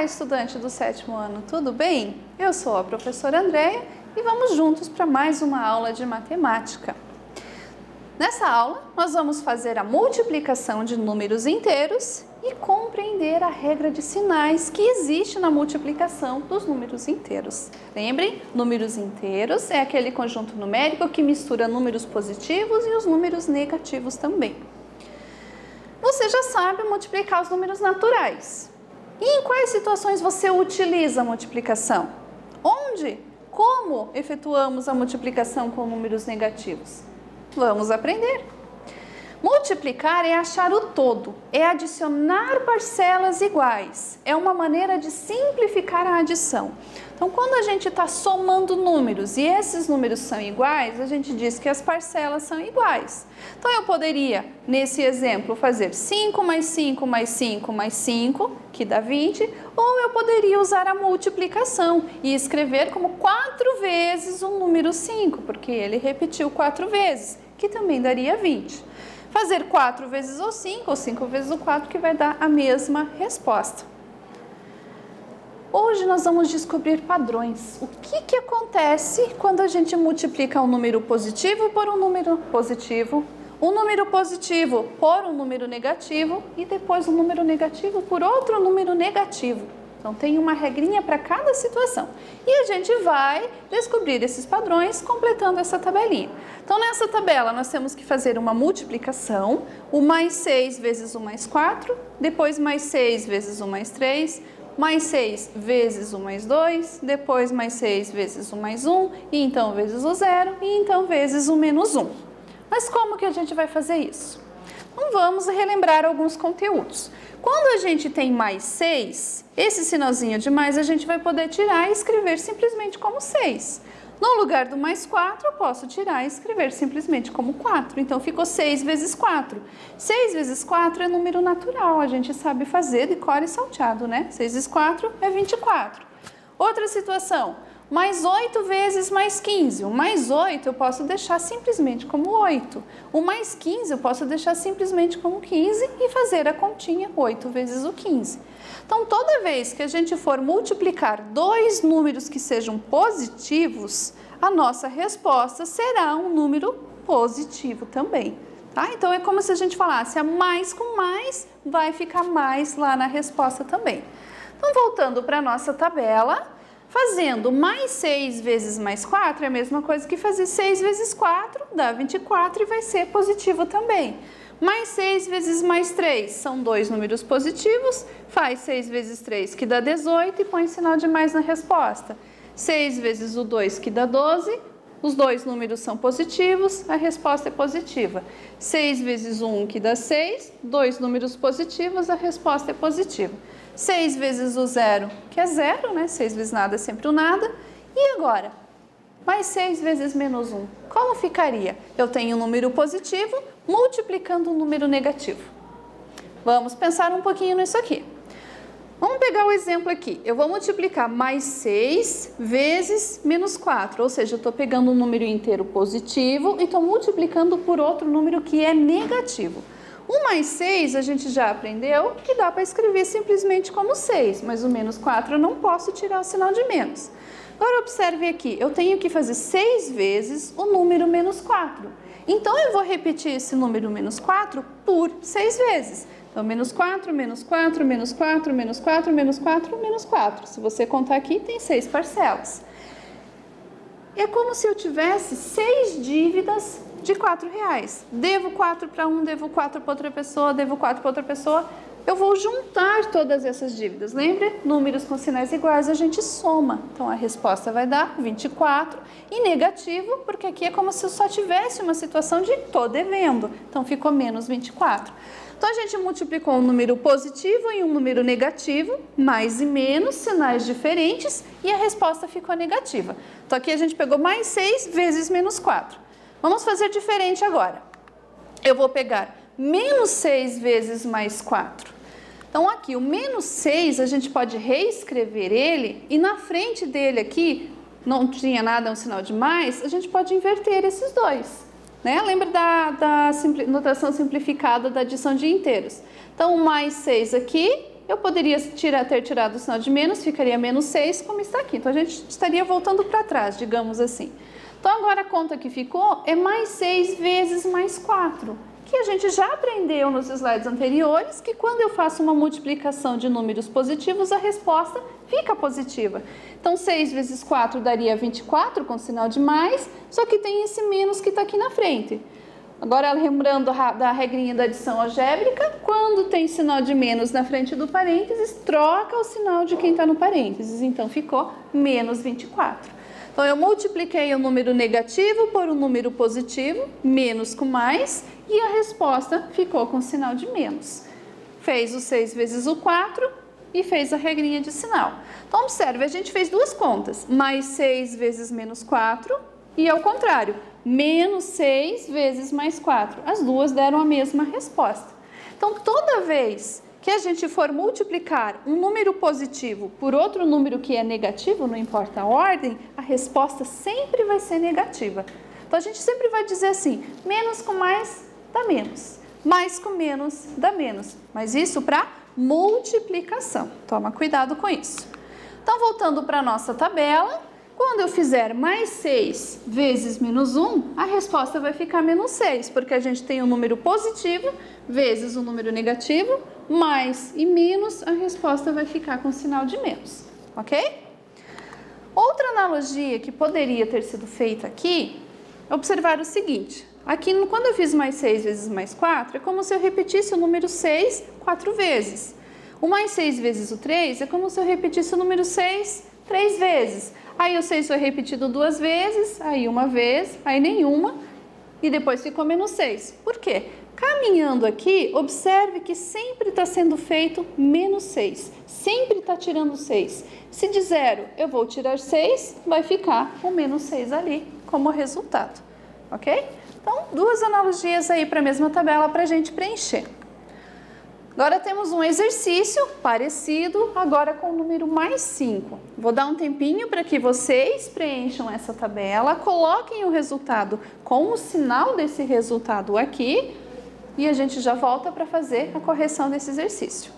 Olá, estudante do 7º ano, tudo bem? Eu sou a professora Andréia e vamos juntos para mais uma aula de matemática. Nessa aula, nós vamos fazer a multiplicação de números inteiros e compreender a regra de sinais que existe na multiplicação dos números inteiros. Lembrem, números inteiros é aquele conjunto numérico que mistura números positivos e os números negativos também. Você já sabe multiplicar os números naturais. E em quais situações você utiliza a multiplicação? Onde? Como efetuamos a multiplicação com números negativos? Vamos aprender. Multiplicar é achar o todo, é adicionar parcelas iguais, é uma maneira de simplificar a adição. Então, quando a gente está somando números e esses números são iguais, a gente diz que as parcelas são iguais. Então, eu poderia, nesse exemplo, fazer 5 mais 5 mais 5 mais 5, que dá 20, ou eu poderia usar a multiplicação e escrever como 4 vezes o número 5, porque ele repetiu 4 vezes, que também daria 20. Fazer 4 vezes o 5 ou 5 vezes o 4, que vai dar a mesma resposta. Hoje nós vamos descobrir padrões. O que acontece quando a gente multiplica um número positivo por um número positivo, um número positivo por um número negativo e depois um número negativo por outro número negativo. Então tem uma regrinha para cada situação. E a gente vai descobrir esses padrões completando essa tabelinha. Então nessa tabela nós temos que fazer uma multiplicação, o mais 6 vezes o mais 4, depois mais 6 vezes o mais 3, mais 6 vezes o mais 2, depois mais 6 vezes o mais 1, e então vezes o 0, e então vezes o menos 1. Mas como que a gente vai fazer isso? Então vamos relembrar alguns conteúdos. Quando a gente tem mais 6, esse sinalzinho de mais a gente vai poder tirar e escrever simplesmente como 6. No lugar do mais 4, eu posso tirar e escrever simplesmente como 4. Então, ficou 6 vezes 4. 6 vezes 4 é número natural, a gente sabe fazer de cor e salteado, né? 6 vezes 4 é 24. Outra situação, mais 8 vezes mais 15. O mais 8 eu posso deixar simplesmente como 8. O mais 15 eu posso deixar simplesmente como 15 e fazer a continha 8 vezes o 15. Então, toda vez que a gente for multiplicar dois números que sejam positivos, a nossa resposta será um número positivo também, tá? Então, é como se a gente falasse, a mais com mais vai ficar mais lá na resposta também. Então, voltando para a nossa tabela, fazendo mais 6 vezes mais 4 é a mesma coisa que fazer 6 vezes 4, dá 24 e vai ser positivo também. Mais 6 vezes mais 3 são dois números positivos, faz 6 vezes 3 que dá 18 e põe sinal de mais na resposta. 6 vezes o 2 que dá 12, os dois números são positivos, a resposta é positiva. 6 vezes 1 que dá 6, dois números positivos, a resposta é positiva. 6 vezes o 0, que é 0, né? 6 vezes nada é sempre o nada. E agora? Mais 6 vezes menos 1. Como ficaria? Eu tenho um número positivo multiplicando um número negativo. Vamos pensar um pouquinho nisso aqui. Vamos pegar o exemplo aqui. Eu vou multiplicar mais 6 vezes menos 4. Ou seja, eu estou pegando um número inteiro positivo e estou multiplicando por outro número que é negativo. O mais 6 a gente já aprendeu que dá para escrever simplesmente como 6, mas o menos 4 eu não posso tirar o sinal de menos. Agora observe aqui, eu tenho que fazer 6 vezes o número menos 4. Então eu vou repetir esse número menos 4 por 6 vezes. Então menos 4, menos 4, menos 4, menos 4, menos 4, menos 4. Se você contar aqui, tem 6 parcelas. É como se eu tivesse 6 dívidas de R$4. Devo 4 para um, devo 4 para outra pessoa, devo 4 para outra pessoa. Eu vou juntar todas essas dívidas. Lembra? Números com sinais iguais a gente soma. Então a resposta vai dar 24 e negativo, porque aqui é como se eu só tivesse uma situação de tô devendo. Então ficou menos 24. Então a gente multiplicou um número positivo e um número negativo, mais e menos, sinais diferentes, e a resposta ficou negativa. Então aqui a gente pegou mais 6 vezes menos 4. Vamos fazer diferente agora. Eu vou pegar menos 6 vezes mais 4. Então aqui o menos 6 a gente pode reescrever ele e na frente dele aqui, não tinha nada, um sinal de mais, a gente pode inverter esses dois. Né? Lembra da notação simplificada da adição de inteiros. Então, o mais 6 aqui eu poderia ter tirado o sinal de menos, ficaria menos 6, como está aqui. Então, a gente estaria voltando para trás, digamos assim. Então, agora a conta que ficou é mais 6 vezes mais 4, que a gente já aprendeu nos slides anteriores, que quando eu faço uma multiplicação de números positivos, a resposta fica positiva. Então, 6 vezes 4 daria 24, com sinal de mais, só que tem esse menos que está aqui na frente. Agora, lembrando da regrinha da adição algébrica, quando tem sinal de menos na frente do parênteses, troca o sinal de quem está no parênteses. Então, ficou menos 24. Então, eu multipliquei o número negativo por um número positivo, menos com mais, e a resposta ficou com sinal de menos. Fez o 6 vezes o 4 e fez a regrinha de sinal. Então, observe, a gente fez duas contas, mais 6 vezes menos 4 e ao contrário, menos 6 vezes mais 4. As duas deram a mesma resposta. Então, toda vez que a gente for multiplicar um número positivo por outro número que é negativo, não importa a ordem, a resposta sempre vai ser negativa. Então, a gente sempre vai dizer assim, menos com mais dá menos, mais com menos dá menos. Mas isso para multiplicação. Toma cuidado com isso. Então, voltando para a nossa tabela, quando eu fizer mais 6 vezes menos 1, a resposta vai ficar menos 6, porque a gente tem um número positivo vezes um número negativo, mais e menos, a resposta vai ficar com sinal de menos, ok? Outra analogia que poderia ter sido feita aqui é observar o seguinte. Aqui, quando eu fiz mais 6 vezes mais 4, é como se eu repetisse o número 6 4 vezes. O mais 6 vezes o 3 é como se eu repetisse o número 6 3 vezes. Aí o 6 foi repetido 2 vezes, aí uma vez, aí nenhuma, e depois ficou menos 6. Por quê? Caminhando aqui, observe que sempre está sendo feito menos 6. Sempre está tirando 6. Se de 0 eu vou tirar 6, vai ficar o menos 6 ali como resultado. Ok? Então, duas analogias aí para a mesma tabela para a gente preencher. Agora temos um exercício parecido, agora com o número mais 5. Vou dar um tempinho para que vocês preencham essa tabela, coloquem o resultado com o sinal desse resultado aqui e a gente já volta para fazer a correção desse exercício.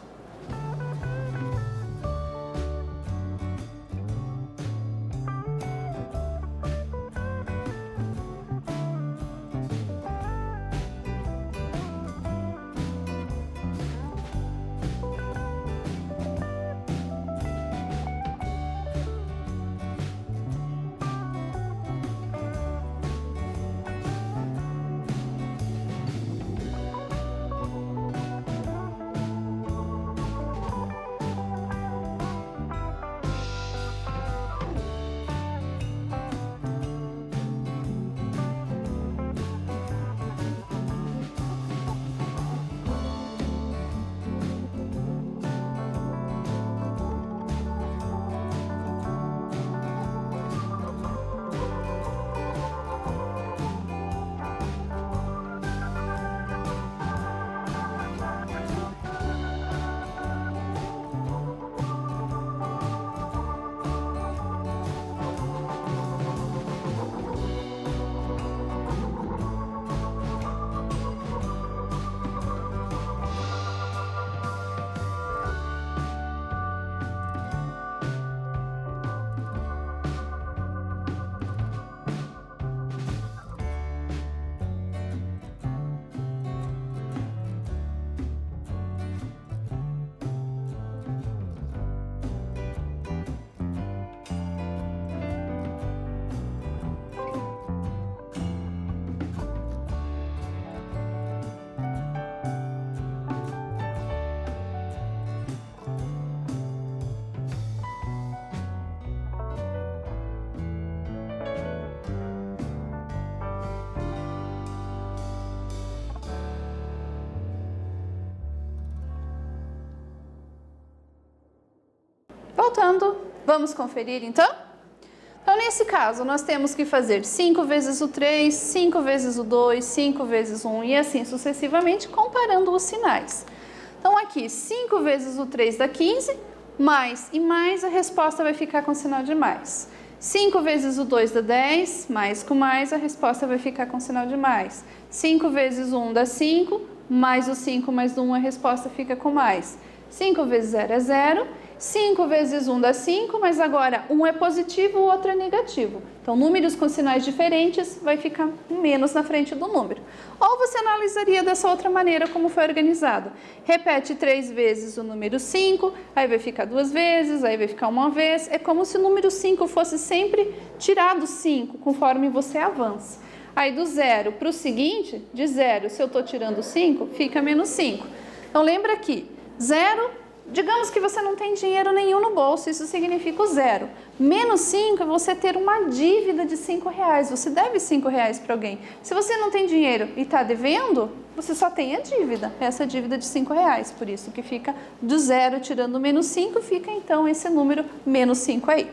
Voltando, vamos conferir então? Então, nesse caso, nós temos que fazer 5 vezes o 3, 5 vezes o 2, 5 vezes o 1 e assim sucessivamente, comparando os sinais. Então, aqui, 5 vezes o 3 dá 15, mais e mais, a resposta vai ficar com sinal de mais. 5 vezes o 2 dá 10, mais com mais, a resposta vai ficar com sinal de mais. 5 vezes o 1 dá 5, mais o 5 mais o 1, a resposta fica com mais. 5 vezes 0 é 0. 5 vezes 1 dá 5, mas agora um é positivo, o outro é negativo. Então, números com sinais diferentes vai ficar um menos na frente do número. Ou você analisaria dessa outra maneira como foi organizado. Repete 3 vezes o número 5, aí vai ficar 2 vezes, aí vai ficar uma vez. É como se o número 5 fosse sempre tirado 5, conforme você avança. Aí do 0 para o seguinte, de 0, se eu estou tirando 5, fica menos 5. Então, lembra aqui, 0... Digamos que você não tem dinheiro nenhum no bolso, isso significa o 0. Menos 5 é você ter uma dívida de R$5. Você deve R$5 para alguém. Se você não tem dinheiro e está devendo, você só tem a dívida, essa dívida de R$5. Por isso que fica do 0 tirando menos 5, fica então esse número menos 5 aí.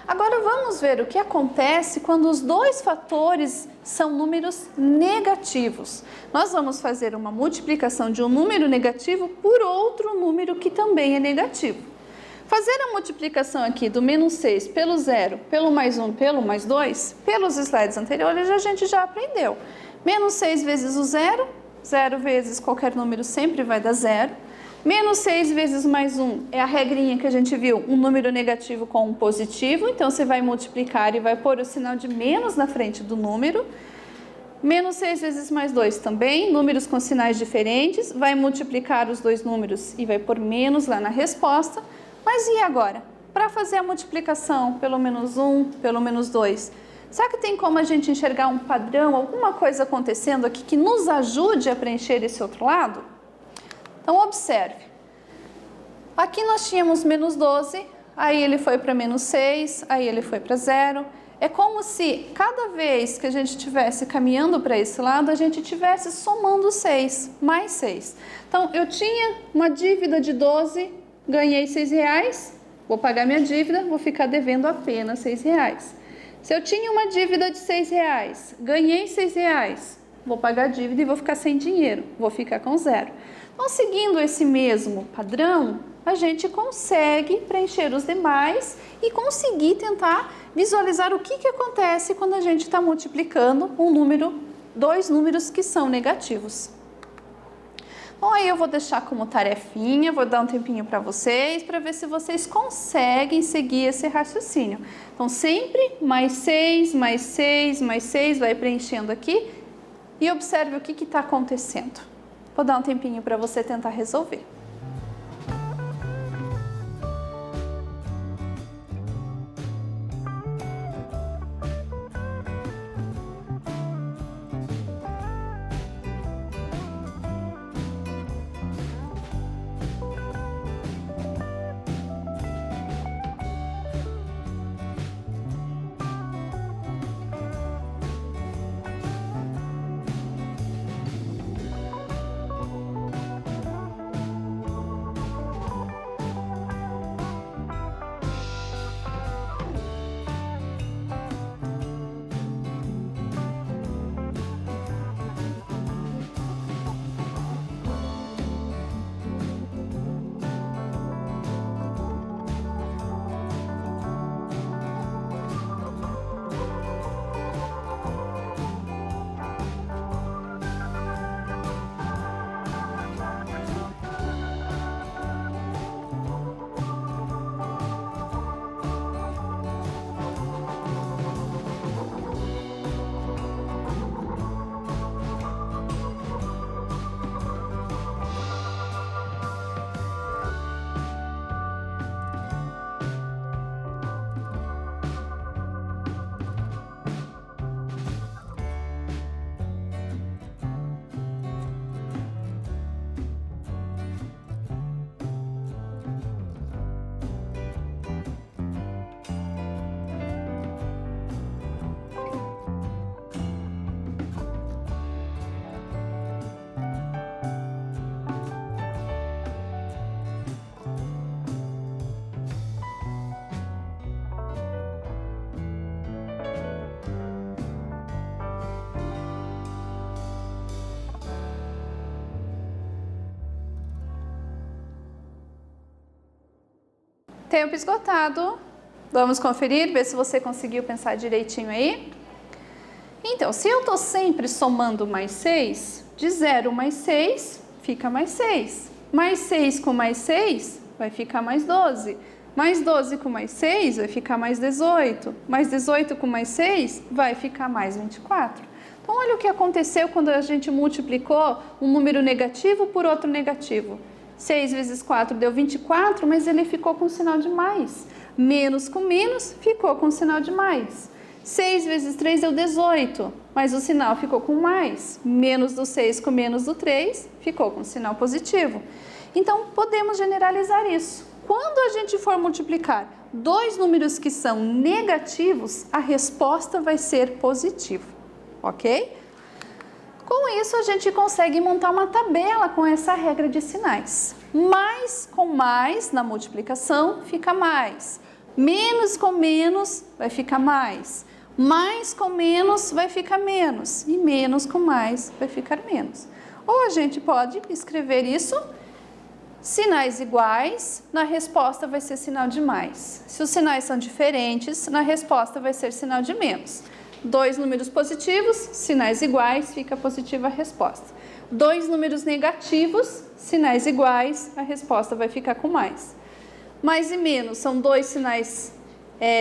Agora vamos ver o que acontece quando os dois fatores são números negativos. Nós vamos fazer uma multiplicação de um número negativo por outro número que também é negativo. Fazer a multiplicação aqui do menos 6 pelo 0, pelo mais 1, pelo mais 2, pelos slides anteriores a gente já aprendeu. Menos 6 vezes o 0, 0 vezes qualquer número sempre vai dar 0. Menos 6 vezes mais 1 é a regrinha que a gente viu, um número negativo com um positivo, então você vai multiplicar e vai pôr o sinal de menos na frente do número. Menos 6 vezes mais 2 também, números com sinais diferentes, vai multiplicar os dois números e vai pôr menos lá na resposta. Mas e agora? Para fazer a multiplicação pelo menos 1, pelo menos 2, será que tem como a gente enxergar um padrão, alguma coisa acontecendo aqui que nos ajude a preencher esse outro lado? Então, observe. Aqui nós tínhamos menos 12, aí ele foi para menos 6, aí ele foi para 0. É como se cada vez que a gente estivesse caminhando para esse lado, a gente estivesse somando 6, mais 6. Então, eu tinha uma dívida de 12, ganhei R$6, vou pagar minha dívida, vou ficar devendo apenas R$6. Se eu tinha uma dívida de R$6, ganhei R$6, vou pagar a dívida e vou ficar sem dinheiro, vou ficar com 0. Então, seguindo esse mesmo padrão, a gente consegue preencher os demais e conseguir tentar visualizar o que acontece quando a gente está multiplicando dois números que são negativos. Bom, aí eu vou deixar como tarefinha, vou dar um tempinho para ver se vocês conseguem seguir esse raciocínio. Então, sempre mais 6, mais 6, mais 6, vai preenchendo aqui e observe o que está acontecendo. Vou dar um tempinho para você tentar resolver. Tempo esgotado. Vamos conferir, ver se você conseguiu pensar direitinho aí. Então, se eu estou sempre somando mais 6, de 0 mais 6, fica mais 6. Mais 6 com mais 6 vai ficar mais 12. Mais 12 com mais 6 vai ficar mais 18. Mais 18 com mais 6 vai ficar mais 24. Então, olha o que aconteceu quando a gente multiplicou um número negativo por outro negativo. 6 vezes 4 deu 24, mas ele ficou com sinal de mais. Menos com menos ficou com sinal de mais. 6 vezes 3 deu 18, mas o sinal ficou com mais. Menos do 6 com menos do 3 ficou com sinal positivo. Então, podemos generalizar isso. Quando a gente for multiplicar dois números que são negativos, a resposta vai ser positiva, ok? Com isso, a gente consegue montar uma tabela com essa regra de sinais. Mais com mais na multiplicação fica mais. Menos com menos vai ficar mais. Mais com menos vai ficar menos. E menos com mais vai ficar menos. Ou a gente pode escrever isso, sinais iguais, na resposta vai ser sinal de mais. Se os sinais são diferentes, na resposta vai ser sinal de menos. Dois números positivos, sinais iguais, fica positiva a resposta. Dois números negativos, sinais iguais, a resposta vai ficar com mais. Mais e menos são dois sinais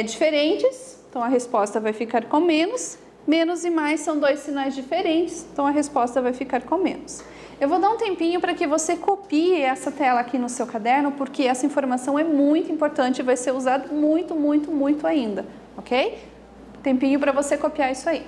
diferentes, então a resposta vai ficar com menos. Menos e mais são dois sinais diferentes, então a resposta vai ficar com menos. Eu vou dar um tempinho para que você copie essa tela aqui no seu caderno, porque essa informação é muito importante e vai ser usada muito, muito, muito ainda, ok? Tempinho para você copiar isso aí.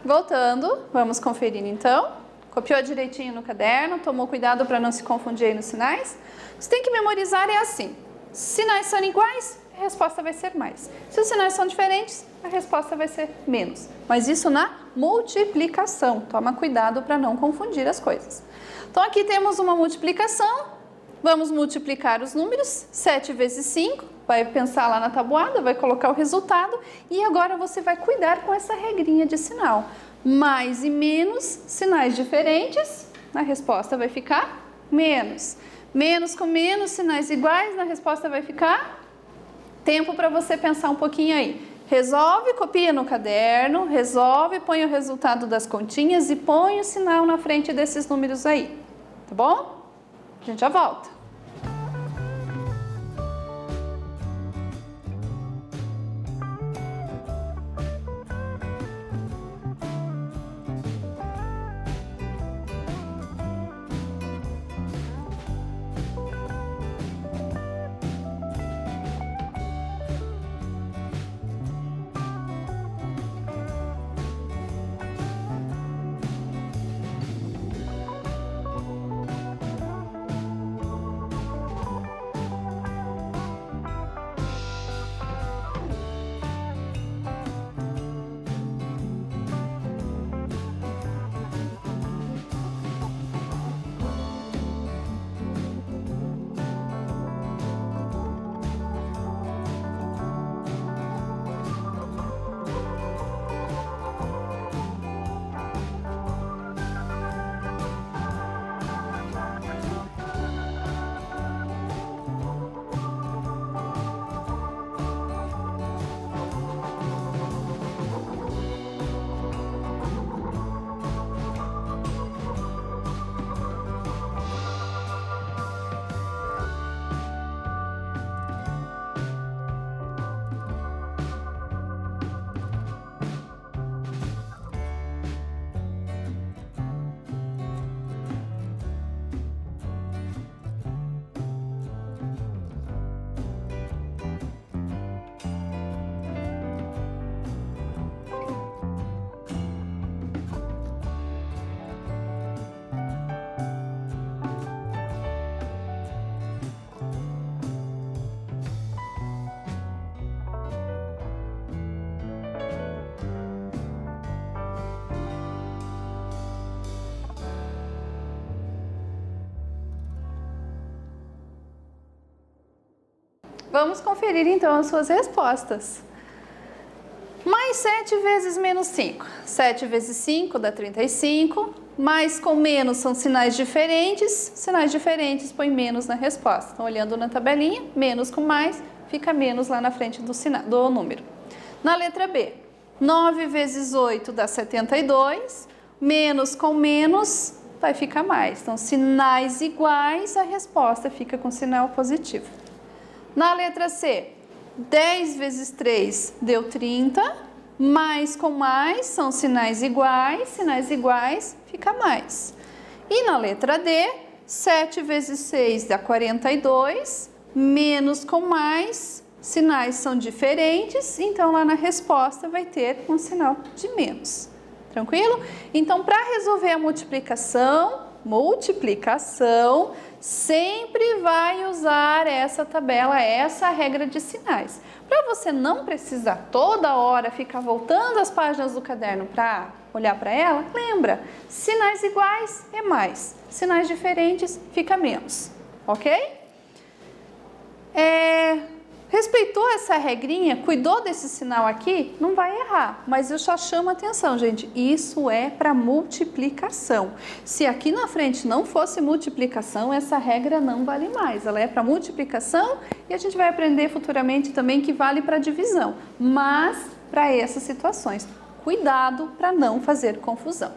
Voltando, vamos conferir então. Copiou direitinho no caderno, tomou cuidado para não se confundir aí nos sinais. Você tem que memorizar é assim. Se sinais são iguais, a resposta vai ser mais. Se os sinais são diferentes, a resposta vai ser menos. Mas isso na multiplicação. Toma cuidado para não confundir as coisas. Então aqui temos uma multiplicação. Vamos multiplicar os números. 7 vezes 5. Vai pensar lá na tabuada, vai colocar o resultado e agora você vai cuidar com essa regrinha de sinal. Mais e menos, sinais diferentes, na resposta vai ficar menos. Menos com menos, sinais iguais, na resposta vai ficar tempo para você pensar um pouquinho aí. Resolve, copia no caderno, resolve, põe o resultado das continhas e põe o sinal na frente desses números aí, tá bom? A gente já volta. Vamos conferir então as suas respostas. Mais 7 vezes menos 5. 7 vezes 5 dá 35. Mais com menos são sinais diferentes. Sinais diferentes põe menos na resposta. Então, olhando na tabelinha, menos com mais, fica menos lá na frente do número. Na letra B, 9 vezes 8 dá 72. Menos com menos vai ficar mais. Então, sinais iguais, a resposta fica com sinal positivo. Na letra C, 10 vezes 3 deu 30. Mais com mais são sinais iguais fica mais. E na letra D, 7 vezes 6 dá 42, menos com mais, sinais são diferentes, então lá na resposta vai ter um sinal de menos. Tranquilo? Então, para resolver a multiplicação, sempre vai usar essa tabela, essa regra de sinais. Para você não precisar toda hora ficar voltando as páginas do caderno para olhar para ela, lembra, sinais iguais é mais, sinais diferentes fica menos, ok? Respeitou essa regrinha, cuidou desse sinal aqui, não vai errar, mas eu só chamo a atenção, gente, isso é para multiplicação. Se aqui na frente não fosse multiplicação, essa regra não vale mais, ela é para multiplicação e a gente vai aprender futuramente também que vale para divisão, mas para essas situações, cuidado para não fazer confusão.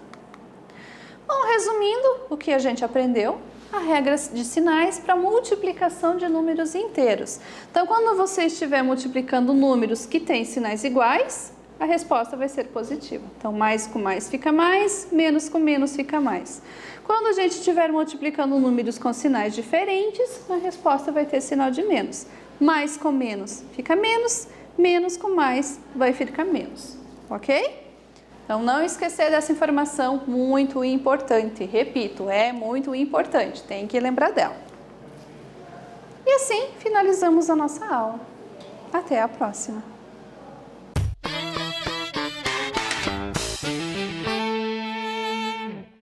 Bom, resumindo o que a gente aprendeu, a regra de sinais para multiplicação de números inteiros. Então, quando você estiver multiplicando números que têm sinais iguais, a resposta vai ser positiva. Então, mais com mais fica mais, menos com menos fica mais. Quando a gente estiver multiplicando números com sinais diferentes, a resposta vai ter sinal de menos. Mais com menos fica menos, menos com mais vai ficar menos. Ok? Então, não esquecer dessa informação muito importante. Repito, é muito importante, tem que lembrar dela. E assim, finalizamos a nossa aula. Até a próxima!